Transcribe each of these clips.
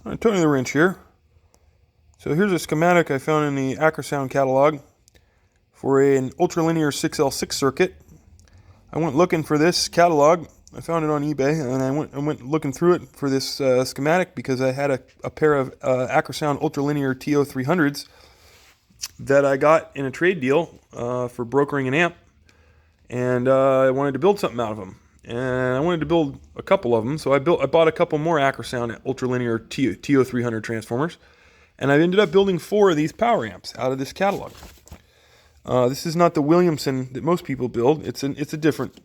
I'm turning the wrench here. So here's a schematic I found in the Acrosound catalog for an ultralinear 6L6 circuit. I went looking for this catalog. I found it on eBay, and I went looking through it for this schematic because I had a pair of Acrosound ultralinear TO300s that I got in a trade deal for brokering an amp, and I wanted to build something out of them. And I wanted to build a couple of them, so I bought a couple more Acrosound ultralinear TO300 transformers, and I ended up building 4 of these power amps out of this catalog. This is not the Williamson that most people build. It's a different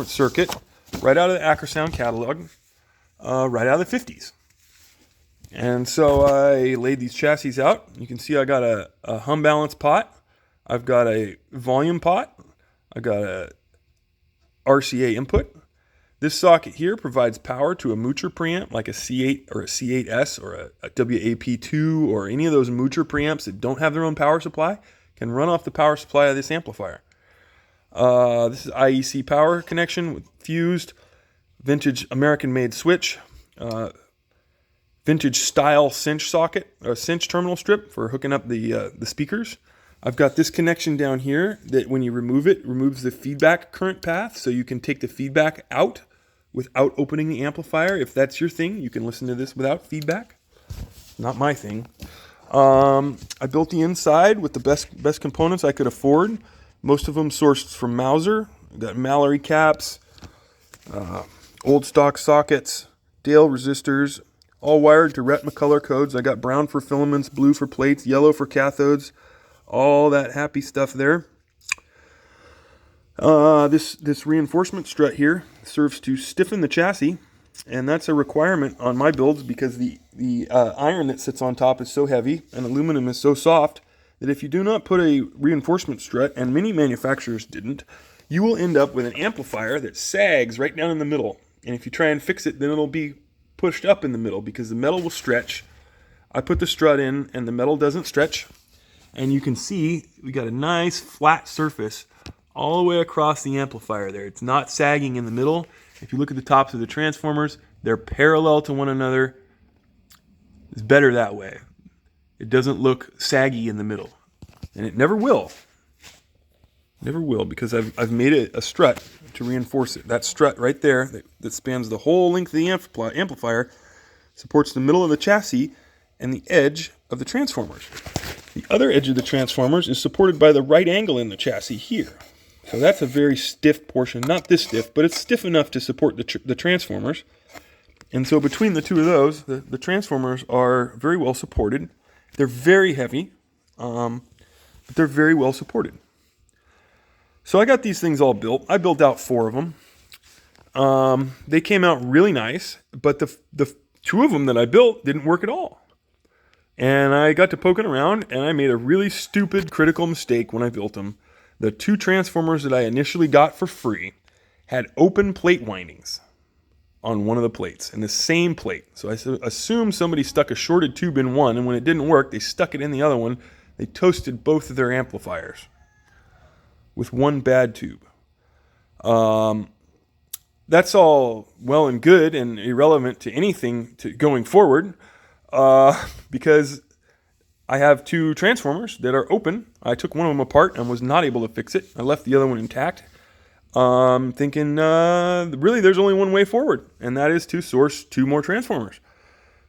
circuit, right out of the Acrosound catalog, right out of the 50s. And so I laid these chassis out. You can see I got a hum balance pot. I've got a volume pot. I got a RCA input. This socket here provides power to a Moocher preamp like a C8 or a C8S or a WAP2 or any of those Moocher preamps that don't have their own power supply can run off the power supply of this amplifier. This is IEC power connection with fused vintage American-made switch, vintage style cinch socket, or cinch terminal strip for hooking up the speakers. I've got this connection down here that when you remove it, removes the feedback current path, so you can take the feedback out without opening the amplifier. If that's your thing, you can listen to this without feedback. Not my thing. I built the inside with the best components I could afford. Most of them sourced from Mauser. I've got Mallory caps, old stock sockets, Dale resistors, all wired to RET McCullough codes. I got brown for filaments, blue for plates, yellow for cathodes, all that happy stuff there. This reinforcement strut here serves to stiffen the chassis, and that's a requirement on my builds because the iron that sits on top is so heavy and aluminum is so soft that if you do not put a reinforcement strut, and many manufacturers didn't, you will end up with an amplifier that sags right down in the middle. And if you try and fix it, then it'll be pushed up in the middle because the metal will stretch. I put the strut in and the metal doesn't stretch. And you can see we got a nice flat surface all the way across the amplifier there. It's not sagging in the middle. If you look at the tops of the transformers, they're parallel to one another. It's better that way. It doesn't look saggy in the middle. And it never will. Never will, because I've made it a strut to reinforce it. That strut right there that spans the whole length of the amplifier supports the middle of the chassis and the edge of the transformers. The other edge of the transformers is supported by the right angle in the chassis here. So that's a very stiff portion. Not this stiff, but it's stiff enough to support the transformers. And so between the two of those, the transformers are very well supported. They're very heavy, but they're very well supported. So I got these things all built. I built out 4 of them. They came out really nice, but the 2 of them that I built didn't work at all. And I got to poking around, and I made a really stupid critical mistake when I built them. The 2 transformers that I initially got for free had open plate windings on one of the plates, in the same plate. So I assumed somebody stuck a shorted tube in one, and when it didn't work, they stuck it in the other one. They toasted both of their amplifiers with one bad tube. That's all well and good and irrelevant to anything going forward, because I have 2 transformers that are open. I took one of them apart and was not able to fix it. I left the other one intact. Thinking, really there's only one way forward, and that is to source 2 more transformers.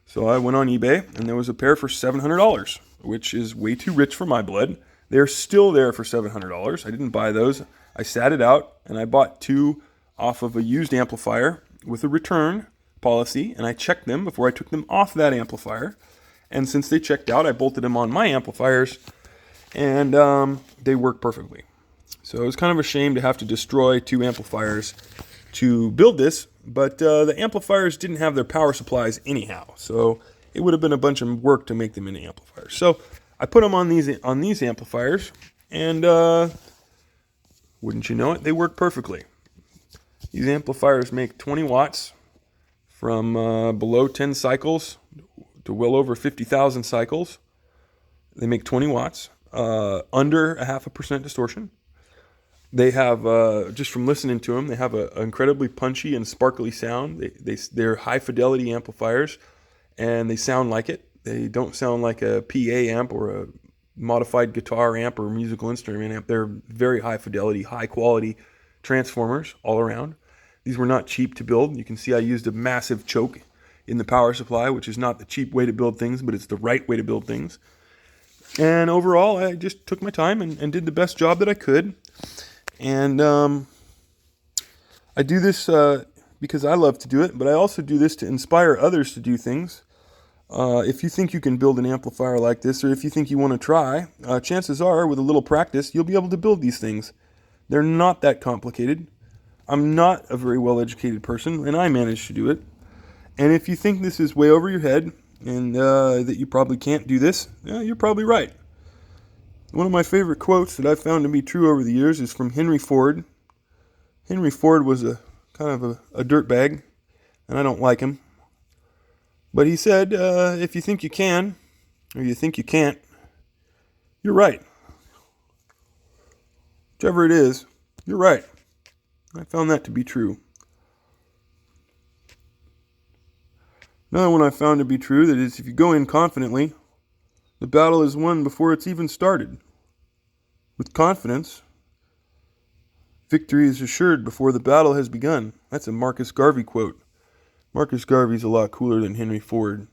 So I went on eBay, and there was a pair for $700, which is way too rich for my blood. They're still there for $700. I didn't buy those. I sat it out, and I bought 2 off of a used amplifier with a return policy, and I checked them before I took them off that amplifier. And since they checked out, I bolted them on my amplifiers, and they work perfectly. So it was kind of a shame to have to destroy 2 amplifiers to build this, but the amplifiers didn't have their power supplies anyhow, so it would have been a bunch of work to make them into amplifiers. So I put them on these amplifiers, and wouldn't you know it, they work perfectly. These amplifiers make 20 watts from below 10 cycles to well over 50,000 cycles. They make 20 watts, under 0.5% distortion. They have, just from listening to them, they have an incredibly punchy and sparkly sound. They're high fidelity amplifiers, and they sound like it. They don't sound like a PA amp or a modified guitar amp or musical instrument amp. They're very high fidelity, high quality transformers all around. These were not cheap to build. You can see I used a massive choke in the power supply, which is not the cheap way to build things, but it's the right way to build things. And overall, I just took my time and did the best job that I could. And I do this because I love to do it, but I also do this to inspire others to do things. If you think you can build an amplifier like this, or if you think you want to try, chances are, with a little practice, you'll be able to build these things. They're not that complicated. I'm not a very well-educated person, and I managed to do it. And if you think this is way over your head, and that you probably can't do this, you're probably right. One of my favorite quotes that I've found to be true over the years is from Henry Ford. Henry Ford was a kind of a dirtbag, and I don't like him. But he said, if you think you can, or you think you can't, you're right. Whichever it is, you're right. I found that to be true. Another one I found to be true, that is, if you go in confidently, the battle is won before it's even started. With confidence, victory is assured before the battle has begun. That's a Marcus Garvey quote. Marcus Garvey's a lot cooler than Henry Ford.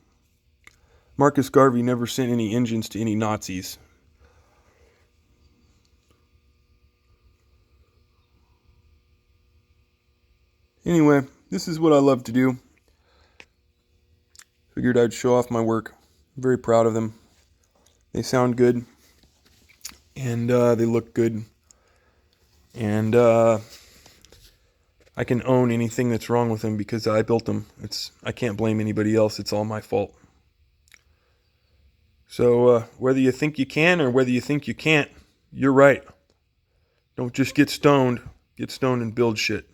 Marcus Garvey never sent any engines to any Nazis. Anyway, this is what I love to do. Figured I'd show off my work. I'm very proud of them. They sound good. And they look good. And I can own anything that's wrong with them because I built them. I can't blame anybody else. It's all my fault. So whether you think you can or whether you think you can't, you're right. Don't just get stoned. Get stoned and build shit.